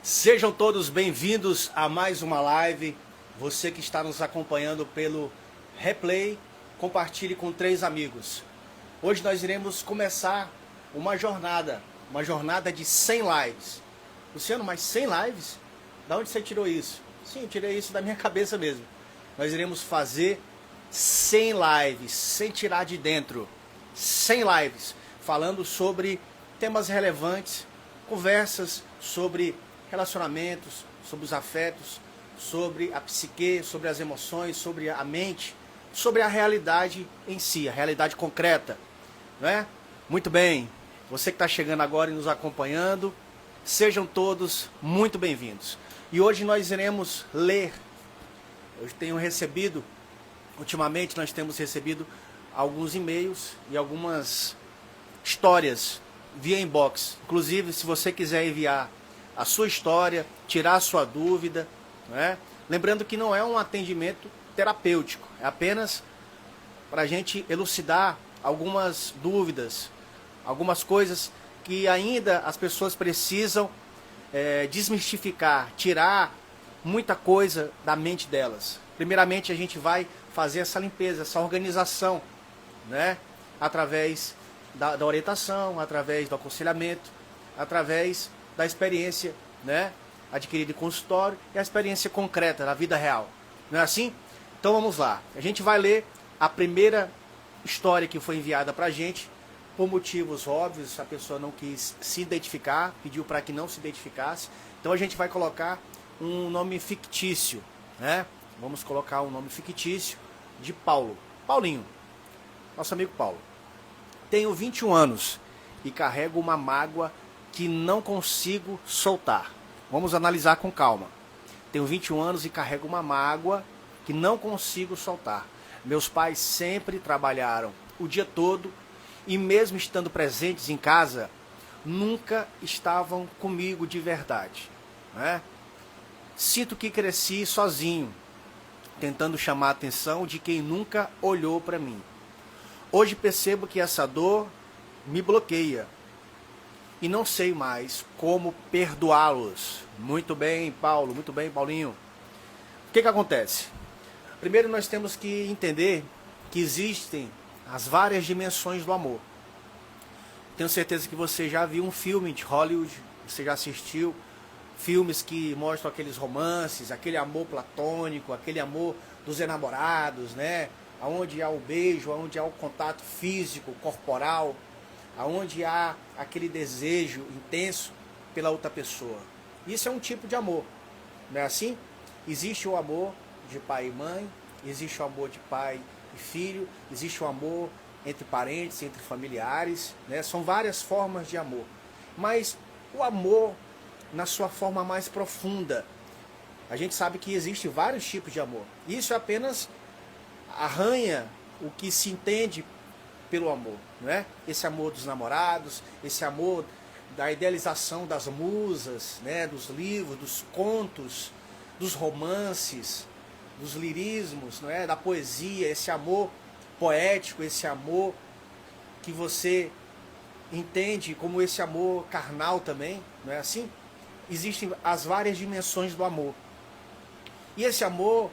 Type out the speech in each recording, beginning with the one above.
Sejam todos bem-vindos a mais uma live. Você que está nos acompanhando pelo replay, compartilhe com 3 amigos. Hoje nós iremos começar uma jornada de 100 lives. Luciano, mas 100 lives? Da onde você tirou isso? Sim, eu tirei isso da minha cabeça mesmo. Nós iremos fazer 100 lives, sem tirar de dentro. 100 lives, falando sobre temas relevantes, conversas sobre relacionamentos, sobre os afetos, sobre a psique, sobre as emoções, sobre a mente, sobre a realidade em si, a realidade concreta, não é? Muito bem, você que está chegando agora e nos acompanhando, sejam todos muito bem-vindos. E hoje nós iremos ler, ultimamente nós temos recebido alguns e-mails e algumas histórias via inbox. Inclusive, se você quiser enviar a sua história, tirar a sua dúvida, né? Lembrando que não é um atendimento terapêutico, é apenas para a gente elucidar algumas dúvidas, algumas coisas que ainda as pessoas precisam desmistificar, tirar muita coisa da mente delas. Primeiramente, a gente vai fazer essa limpeza, essa organização, né? Através da orientação, através do aconselhamento, através da experiência, né, adquirida em consultório e a experiência concreta da vida real. Não é assim? Então vamos lá. A gente vai ler a primeira história que foi enviada para a gente. Por motivos óbvios, a pessoa não quis se identificar, pediu para que não se identificasse. Então a gente vai colocar um nome fictício, né? Vamos colocar um nome fictício de Paulo. Paulinho, nosso amigo Paulo. Tenho 21 anos e carrego uma mágoa que não consigo soltar. Vamos analisar com calma. Tenho 21 anos e carrego uma mágoa que não consigo soltar. Meus pais sempre trabalharam o dia todo e mesmo estando presentes em casa, nunca estavam comigo de verdade, né? Sinto que cresci sozinho, tentando chamar a atenção de quem nunca olhou para mim. Hoje percebo que essa dor me bloqueia e não sei mais como perdoá-los. Muito bem, Paulo, muito bem, Paulinho. O que acontece? Primeiro nós temos que entender que existem as várias dimensões do amor. Tenho certeza que você já viu um filme de Hollywood, você já assistiu filmes que mostram aqueles romances, aquele amor platônico, aquele amor dos enamorados, né? Onde há o beijo, onde há o contato físico, corporal, onde há aquele desejo intenso pela outra pessoa. Isso é um tipo de amor, não é assim? Existe o amor de pai e mãe, existe o amor de pai e filho, existe o amor entre parentes, entre familiares, né? São várias formas de amor. Mas o amor, na sua forma mais profunda, a gente sabe que existe vários tipos de amor. Isso apenas arranha o que se entende pelo amor, não é? Esse amor dos namorados, esse amor da idealização das musas, né? Dos livros, dos contos, dos romances, dos lirismos, não é? Da poesia, esse amor poético, esse amor que você entende como esse amor carnal também, não é assim? Existem as várias dimensões do amor. E esse amor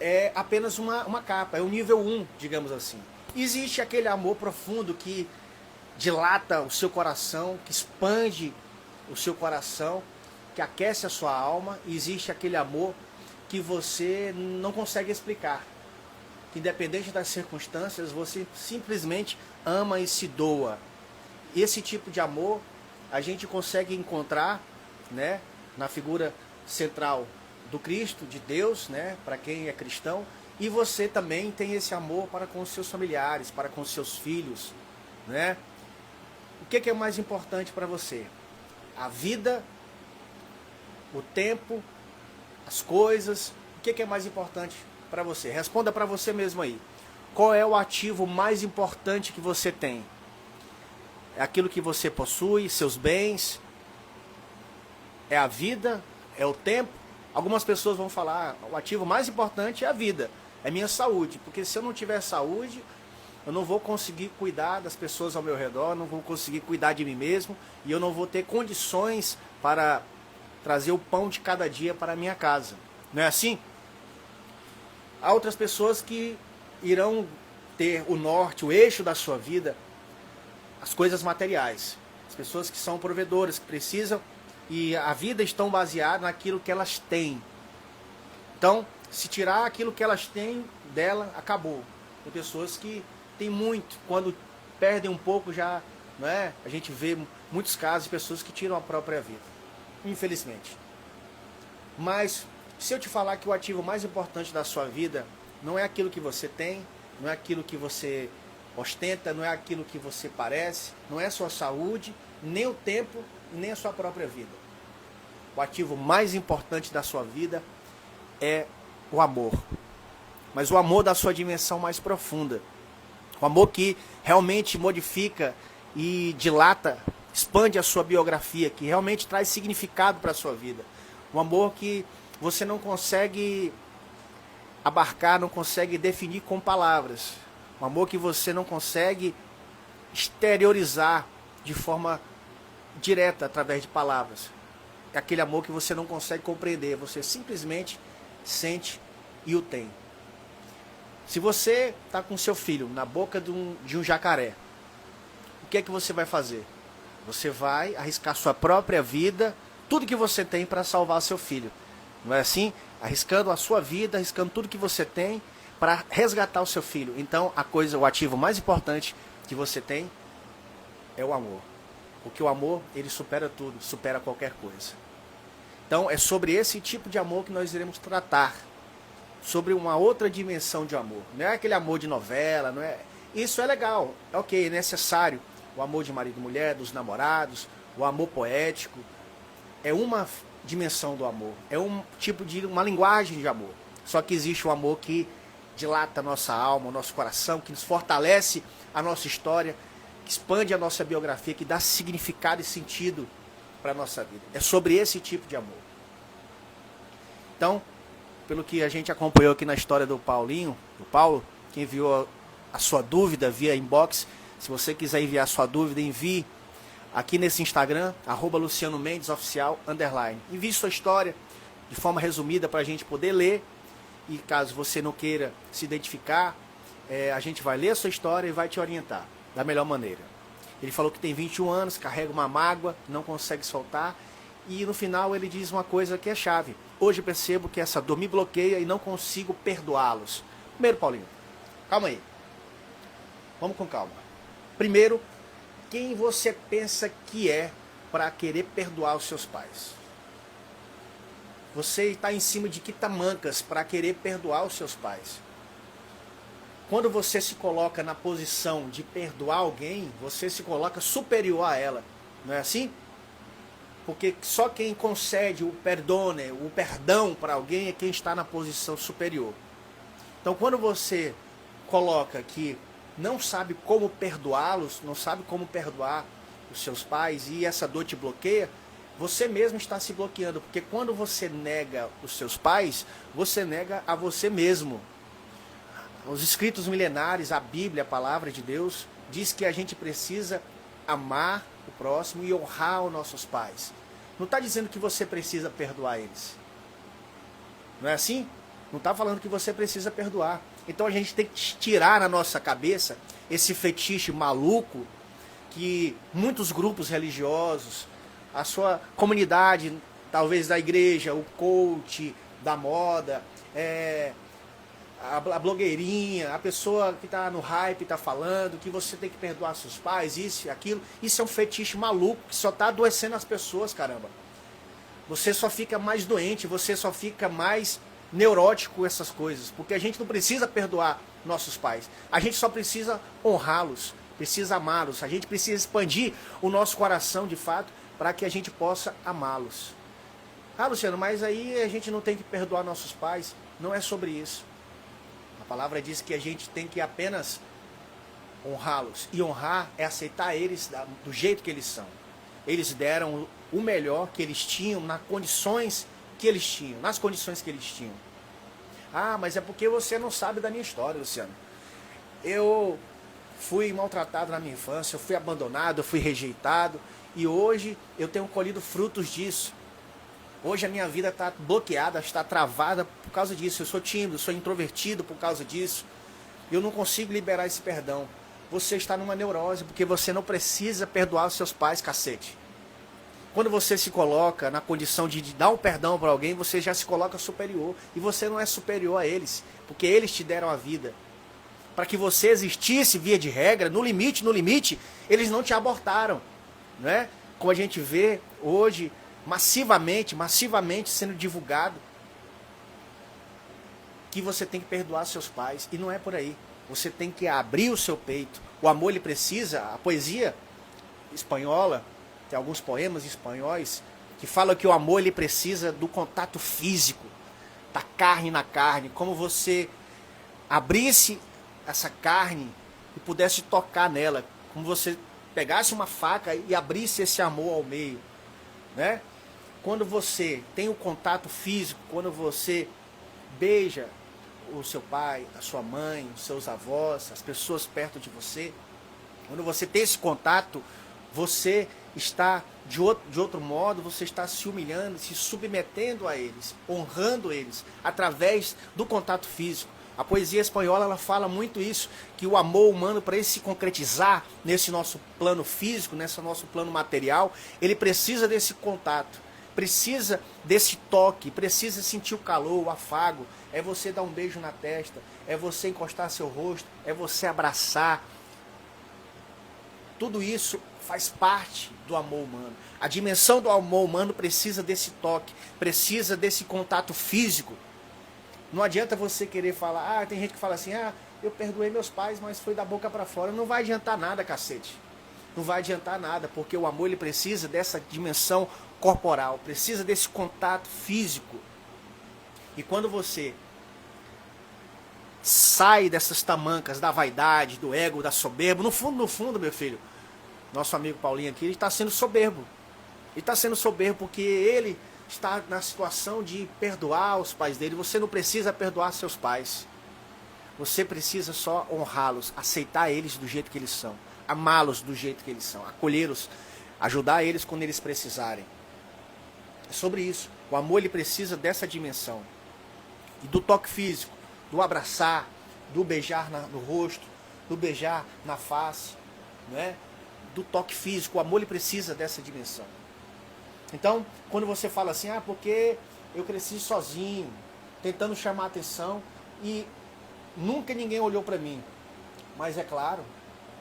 é apenas uma capa, é o nível 1, digamos assim. Existe aquele amor profundo que dilata o seu coração, que expande o seu coração, que aquece a sua alma. E existe aquele amor que você não consegue explicar. Que independente das circunstâncias, você simplesmente ama e se doa. Esse tipo de amor a gente consegue encontrar, né, na figura central do Cristo, de Deus, né, para quem é cristão. E você também tem esse amor para com os seus familiares, para com os seus filhos, né? O que é mais importante para você? A vida, o tempo, as coisas. O que é mais importante para você? Responda para você mesmo aí. Qual é o ativo mais importante que você tem? É aquilo que você possui, seus bens? É a vida? É o tempo? Algumas pessoas vão falar, o ativo mais importante é a vida. É minha saúde, porque se eu não tiver saúde, eu não vou conseguir cuidar das pessoas ao meu redor, não vou conseguir cuidar de mim mesmo, e eu não vou ter condições para trazer o pão de cada dia para a minha casa. Não é assim? Há outras pessoas que irão ter o norte, o eixo da sua vida, as coisas materiais. As pessoas que são provedoras, que precisam, e a vida estão baseadas naquilo que elas têm. Então, se tirar aquilo que elas têm dela, acabou. Tem pessoas que têm muito, quando perdem um pouco já, não é? A gente vê muitos casos de pessoas que tiram a própria vida, infelizmente. Mas, se eu te falar que o ativo mais importante da sua vida não é aquilo que você tem, não é aquilo que você ostenta, não é aquilo que você parece, não é a sua saúde, nem o tempo, nem a sua própria vida. O ativo mais importante da sua vida é o amor. Mas o amor da sua dimensão mais profunda. O amor que realmente modifica e dilata, expande a sua biografia, que realmente traz significado para a sua vida. Um amor que você não consegue abarcar, não consegue definir com palavras. Um amor que você não consegue exteriorizar de forma direta, através de palavras. É aquele amor que você não consegue compreender, você simplesmente sente e o tem. Se você está com seu filho na boca de um jacaré, o que é que você vai fazer? Você vai arriscar sua própria vida, tudo que você tem para salvar seu filho. Não é assim? Arriscando a sua vida, arriscando tudo que você tem para resgatar o seu filho. Então, o ativo mais importante que você tem é o amor. Porque o amor, ele supera tudo, supera qualquer coisa. Então, é sobre esse tipo de amor que nós iremos tratar. Sobre uma outra dimensão de amor. Não é aquele amor de novela, não é... Isso é legal, é ok, é necessário. O amor de marido e mulher, dos namorados, o amor poético. É uma dimensão do amor. É um tipo de uma linguagem de amor. Só que existe um amor que dilata a nossa alma, o nosso coração, que nos fortalece a nossa história, que expande a nossa biografia, que dá significado e sentido para a nossa vida. É sobre esse tipo de amor. Então, pelo que a gente acompanhou aqui na história do Paulo, que enviou a sua dúvida via inbox, se você quiser enviar a sua dúvida, envie aqui nesse Instagram, @LucianoMendesOficial_. Envie sua história de forma resumida para a gente poder ler. E caso você não queira se identificar, a gente vai ler a sua história e vai te orientar da melhor maneira. Ele falou que tem 21 anos, carrega uma mágoa, não consegue soltar. E no final ele diz uma coisa que é chave. Hoje eu percebo que essa dor me bloqueia e não consigo perdoá-los. Primeiro, Paulinho, calma aí. Vamos com calma. Primeiro, quem você pensa que é para querer perdoar os seus pais? Você está em cima de que tamancas para querer perdoar os seus pais? Quando você se coloca na posição de perdoar alguém, você se coloca superior a ela. Não é assim? Porque só quem concede o perdão para alguém é quem está na posição superior. Então, quando você coloca que não sabe como perdoá-los, não sabe como perdoar os seus pais e essa dor te bloqueia, você mesmo está se bloqueando. Porque quando você nega os seus pais, você nega a você mesmo. Os escritos milenares, a Bíblia, a palavra de Deus, diz que a gente precisa amar o próximo e honrar os nossos pais. Não está dizendo que você precisa perdoar eles. Não é assim? Não está falando que você precisa perdoar. Então a gente tem que tirar na nossa cabeça esse fetiche maluco que muitos grupos religiosos, a sua comunidade, talvez da igreja, o coach, da moda, a blogueirinha, a pessoa que está no hype, está falando que você tem que perdoar seus pais, isso e aquilo. Isso é um fetiche maluco que só está adoecendo as pessoas, caramba. Você só fica mais doente, você só fica mais neurótico com essas coisas. Porque a gente não precisa perdoar nossos pais. A gente só precisa honrá-los, precisa amá-los. A gente precisa expandir o nosso coração, de fato, para que a gente possa amá-los. Ah, Luciano, mas aí a gente não tem que perdoar nossos pais. Não é sobre isso. A palavra diz que a gente tem que apenas honrá-los. E honrar é aceitar eles do jeito que eles são. Eles deram o melhor que eles tinham nas condições que eles tinham. Ah, mas é porque você não sabe da minha história, Luciano. Eu fui maltratado na minha infância, eu fui abandonado, eu fui rejeitado. E hoje eu tenho colhido frutos disso. Hoje a minha vida está bloqueada, está travada por causa disso. Eu sou tímido, sou introvertido por causa disso. Eu não consigo liberar esse perdão. Você está numa neurose, porque você não precisa perdoar os seus pais, cacete. Quando você se coloca na condição de dar um perdão para alguém, você já se coloca superior. E você não é superior a eles, porque eles te deram a vida. Para que você existisse, via de regra, no limite, eles não te abortaram. Não é? Como a gente vê hoje, massivamente sendo divulgado, que você tem que perdoar seus pais. E não é por aí. Você tem que abrir o seu peito. O amor, ele precisa, a poesia espanhola, tem alguns poemas espanhóis que falam que o amor, ele precisa do contato físico, da carne na carne, como você abrisse essa carne e pudesse tocar nela, como você pegasse uma faca e abrisse esse amor ao meio, né? Quando você tem o contato físico, quando você beija o seu pai, a sua mãe, os seus avós, as pessoas perto de você, quando você tem esse contato, você está, de outro modo, você está se humilhando, se submetendo a eles, honrando eles, através do contato físico. A poesia espanhola, ela fala muito isso, que o amor humano, para ele se concretizar nesse nosso plano físico, nesse nosso plano material, ele precisa desse contato, precisa desse toque, precisa sentir o calor, o afago, é você dar um beijo na testa, é você encostar seu rosto, é você abraçar. Tudo isso faz parte do amor humano. A dimensão do amor humano precisa desse toque, precisa desse contato físico. Não adianta você querer falar, tem gente que fala assim, eu perdoei meus pais, mas foi da boca para fora. Não vai adiantar nada, cacete. Não vai adiantar nada, porque o amor, ele precisa dessa dimensão corporal, precisa desse contato físico. E quando você sai dessas tamancas da vaidade, do ego, da soberba, no fundo, meu filho, nosso amigo Paulinho aqui, ele está sendo soberbo. Ele está sendo soberbo porque ele está na situação de perdoar os pais dele. Você não precisa perdoar seus pais. Você precisa só honrá-los, aceitar eles do jeito que eles são, amá-los do jeito que eles são, acolhê-los, ajudar eles quando eles precisarem. É sobre isso. O amor, ele precisa dessa dimensão. E do toque físico, do abraçar, do beijar no rosto, do beijar na face, né? Do toque físico. O amor, ele precisa dessa dimensão. Então, quando você fala assim, porque eu cresci sozinho, tentando chamar atenção e nunca ninguém olhou para mim. Mas é claro,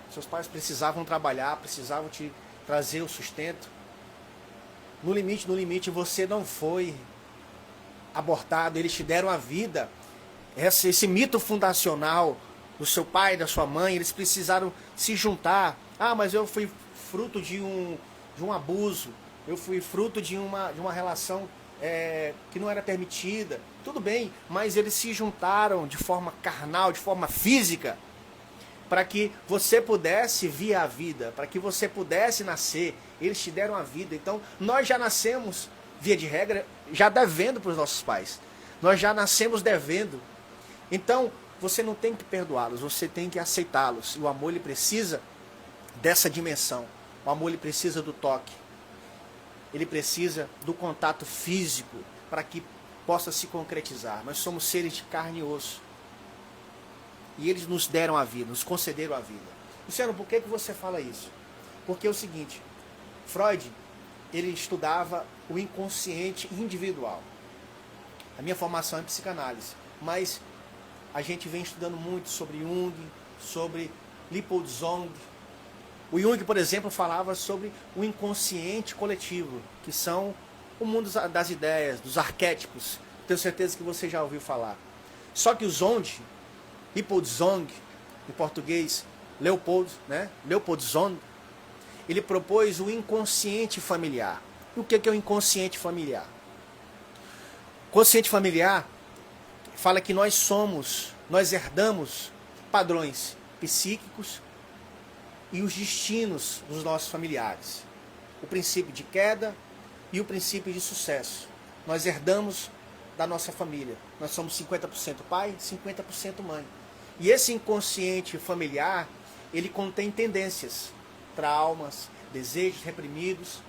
seus pais precisavam trabalhar, precisavam te trazer o sustento. No limite, você não foi abortado, eles te deram a vida. Esse mito fundacional do seu pai e da sua mãe, eles precisaram se juntar. Mas eu fui fruto de um abuso, eu fui fruto de uma relação que não era permitida. Tudo bem, mas eles se juntaram de forma carnal, de forma física, para que você pudesse vir à vida, para que você pudesse nascer. Eles te deram a vida. Então, nós já nascemos, via de regra, já devendo para os nossos pais. Nós já nascemos devendo. Então, você não tem que perdoá-los, você tem que aceitá-los. E o amor, ele precisa dessa dimensão. O amor, ele precisa do toque. Ele precisa do contato físico para que possa se concretizar. Nós somos seres de carne e osso. E eles nos deram a vida, nos concederam a vida. Luciano, por que você fala isso? Porque é o seguinte, Freud, ele estudava o inconsciente individual. A minha formação é psicanálise, mas a gente vem estudando muito sobre Jung, sobre Lippold-Zong. O Jung, por exemplo, falava sobre o inconsciente coletivo, que são o mundo das ideias, dos arquétipos. Tenho certeza que você já ouviu falar. Só que o Zond, Lippold-Zong, em português, Lippold-Zong, ele propôs o inconsciente familiar. E o que é o inconsciente familiar? O consciente familiar fala que nós herdamos padrões psíquicos e os destinos dos nossos familiares. O princípio de queda e o princípio de sucesso. Nós herdamos da nossa família. Nós somos 50% pai, 50% mãe. E esse inconsciente familiar, ele contém tendências, traumas, desejos reprimidos,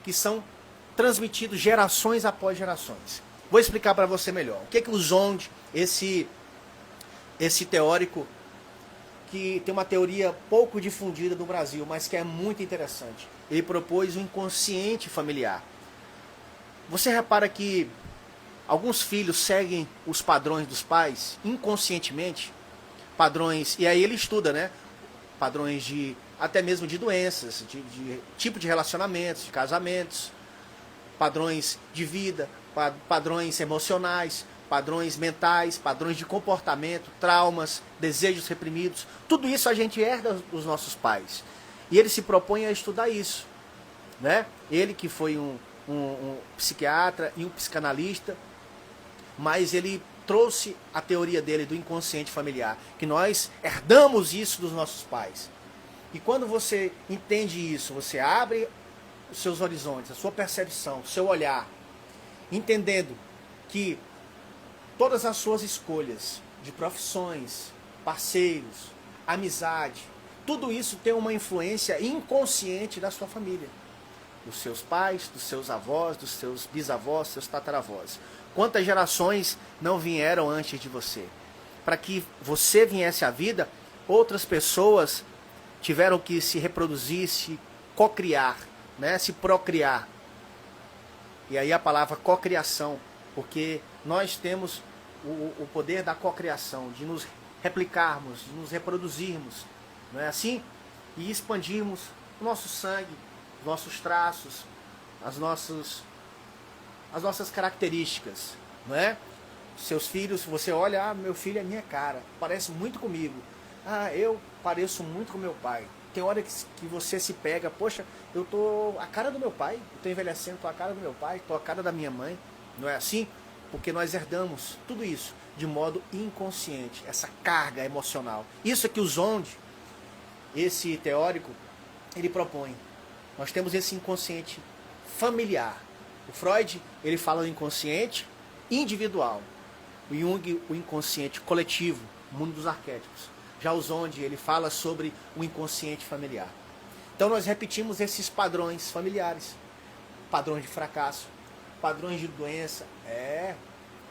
que são transmitido gerações após gerações. Vou explicar para você melhor. O que que o Zond, esse teórico que tem uma teoria pouco difundida no Brasil, mas que é muito interessante. Ele propôs o inconsciente familiar. Você repara que alguns filhos seguem os padrões dos pais inconscientemente, padrões, e aí ele estuda, né? Padrões de até mesmo de doenças, de tipo de relacionamentos, de casamentos, padrões de vida, padrões emocionais, padrões mentais, padrões de comportamento, traumas, desejos reprimidos. Tudo isso a gente herda dos nossos pais. E ele se propõe a estudar isso, né? Ele que foi um psiquiatra e um psicanalista, mas ele trouxe a teoria dele do inconsciente familiar, que nós herdamos isso dos nossos pais. E quando você entende isso, você abre os seus horizontes, a sua percepção, o seu olhar, entendendo que todas as suas escolhas de profissões, parceiros, amizade, tudo isso tem uma influência inconsciente da sua família. Dos seus pais, dos seus avós, dos seus bisavós, dos seus tataravós. Quantas gerações não vieram antes de você? Para que você viesse à vida, outras pessoas tiveram que se reproduzir, se cocriar, né? Se procriar. E aí a palavra cocriação, porque nós temos o poder da cocriação, de nos replicarmos, de nos reproduzirmos, não é assim? E expandirmos o nosso sangue, os nossos traços, as nossas características, não é? Seus filhos, você olha, meu filho é minha cara, parece muito comigo. Eu pareço muito com meu pai. Tem hora que você se pega, poxa, eu tô a cara do meu pai, eu tô envelhecendo, tô a cara do meu pai, tô a cara da minha mãe, não é assim? Porque nós herdamos tudo isso de modo inconsciente, essa carga emocional. Isso é que o Zond, esse teórico, ele propõe. Nós temos esse inconsciente familiar. O Freud, ele fala do inconsciente individual. O Jung, o inconsciente coletivo, o mundo dos arquétipos. Já o Zond, ele fala sobre o inconsciente familiar. Então nós repetimos esses padrões familiares. Padrões de fracasso, padrões de doença.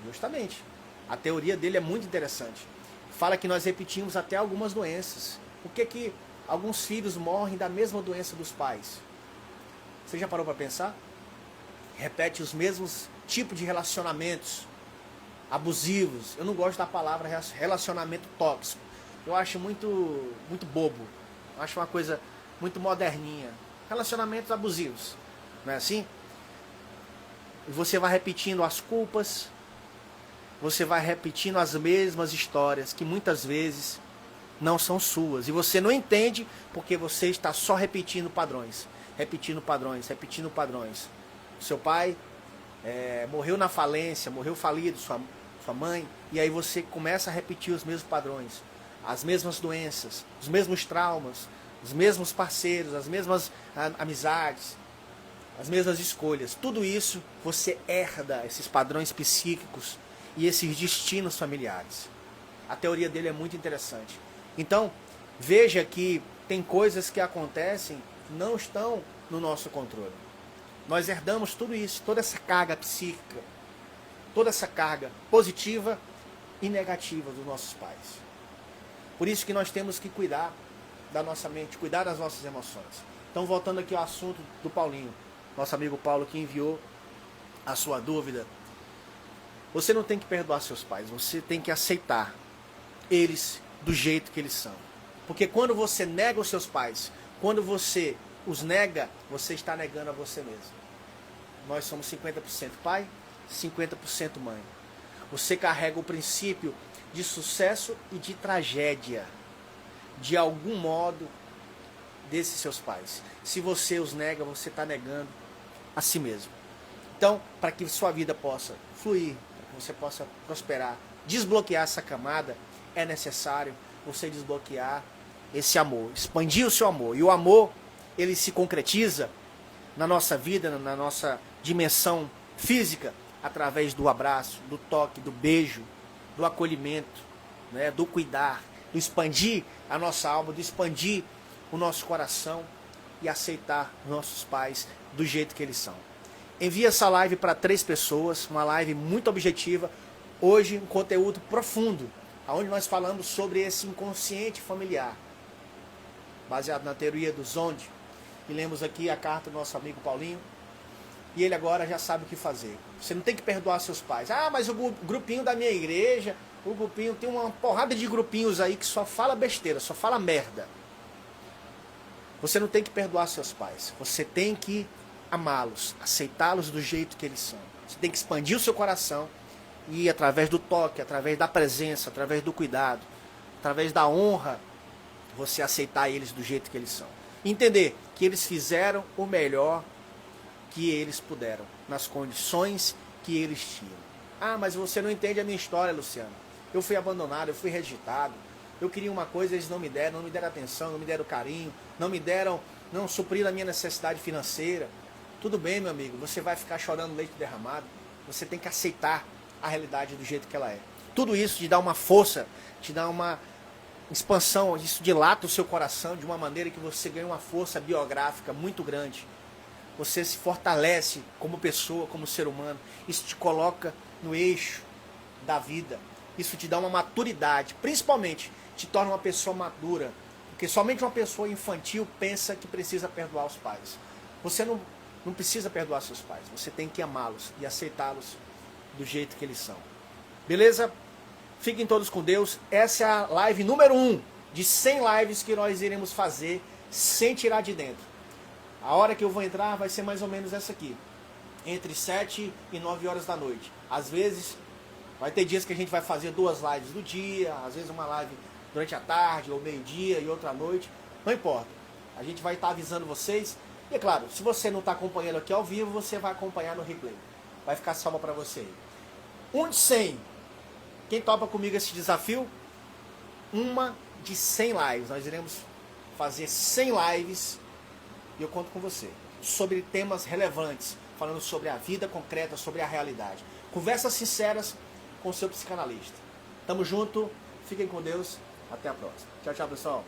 Justamente. A teoria dele é muito interessante. Fala que nós repetimos até algumas doenças. Por que alguns filhos morrem da mesma doença dos pais? Você já parou para pensar? Repete os mesmos tipos de relacionamentos abusivos. Eu não gosto da palavra relacionamento tóxico. Eu acho muito bobo. Eu acho uma coisa muito moderninha. Relacionamentos abusivos. Não é assim? E você vai repetindo as culpas. Você vai repetindo as mesmas histórias que muitas vezes não são suas. E você não entende porque você está só repetindo padrões. Repetindo padrões, repetindo padrões. Seu pai morreu na falência, morreu falido, sua mãe. E aí você começa a repetir os mesmos padrões. As mesmas doenças, os mesmos traumas, os mesmos parceiros, as mesmas amizades, as mesmas escolhas. Tudo isso você herda esses padrões psíquicos e esses destinos familiares. A teoria dele é muito interessante. Então, veja que tem coisas que acontecem que não estão no nosso controle. Nós herdamos tudo isso, toda essa carga psíquica, toda essa carga positiva e negativa dos nossos pais. Por isso que nós temos que cuidar da nossa mente, cuidar das nossas emoções. Então, voltando aqui ao assunto do Paulinho, nosso amigo Paulo que enviou a sua dúvida. Você não tem que perdoar seus pais, você tem que aceitar eles do jeito que eles são. Porque quando você nega os seus pais, quando você os nega, você está negando a você mesmo. Nós somos 50% pai, 50% mãe. Você carrega o princípio de sucesso e de tragédia, de algum modo, desses seus pais. Se você os nega, você está negando a si mesmo. Então, para que sua vida possa fluir, para que você possa prosperar, desbloquear essa camada, é necessário você desbloquear esse amor, expandir o seu amor. E o amor, ele se concretiza na nossa vida, na nossa dimensão física, através do abraço, do toque, do beijo, do acolhimento, né, do cuidar, do expandir a nossa alma, do expandir o nosso coração e aceitar nossos pais do jeito que eles são. Envie essa live para 3 pessoas, uma live muito objetiva. Hoje, um conteúdo profundo, onde nós falamos sobre esse inconsciente familiar, baseado na teoria do Zondi. E lemos aqui a carta do nosso amigo Paulinho. E ele agora já sabe o que fazer. Você não tem que perdoar seus pais. Ah, mas o grupinho da minha igreja, o grupinho, tem uma porrada de grupinhos aí que só fala besteira, só fala merda. Você não tem que perdoar seus pais. Você tem que amá-los, aceitá-los do jeito que eles são. Você tem que expandir o seu coração e através do toque, através da presença, através do cuidado, através da honra, você aceitar eles do jeito que eles são. Entender que eles fizeram o melhor que eles puderam, nas condições que eles tinham. Ah, mas você não entende a minha história, Luciano. Eu fui abandonado, eu fui rejeitado. Eu queria uma coisa, eles não me deram atenção, não me deram carinho, não supriram a minha necessidade financeira. Tudo bem, meu amigo, você vai ficar chorando leite derramado. Você tem que aceitar a realidade do jeito que ela é. Tudo isso te dá uma força, te dá uma expansão, isso dilata o seu coração de uma maneira que você ganha uma força biográfica muito grande. Você se fortalece como pessoa, como ser humano. Isso te coloca no eixo da vida. Isso te dá uma maturidade, principalmente te torna uma pessoa madura. Porque somente uma pessoa infantil pensa que precisa perdoar os pais. Você não precisa perdoar seus pais. Você tem que amá-los e aceitá-los do jeito que eles são. Beleza? Fiquem todos com Deus. Essa é a live número 1 de 100 lives que nós iremos fazer sem tirar de dentro. A hora que eu vou entrar vai ser mais ou menos essa aqui. Entre 7 e 9 horas da noite. Às vezes, vai ter dias que a gente vai fazer 2 lives do dia. Às vezes uma live durante a tarde ou meio-dia e outra à noite. Não importa. A gente vai estar avisando vocês. E é claro, se você não está acompanhando aqui ao vivo, você vai acompanhar no replay. Vai ficar salvo para você aí. 1 de 100. Quem topa comigo esse desafio? Uma de 100 lives. Nós iremos fazer 100 lives. E eu conto com você. Sobre temas relevantes. Falando sobre a vida concreta, sobre a realidade. Conversas sinceras com o seu psicanalista. Tamo junto. Fiquem com Deus. Até a próxima. Tchau, tchau, pessoal.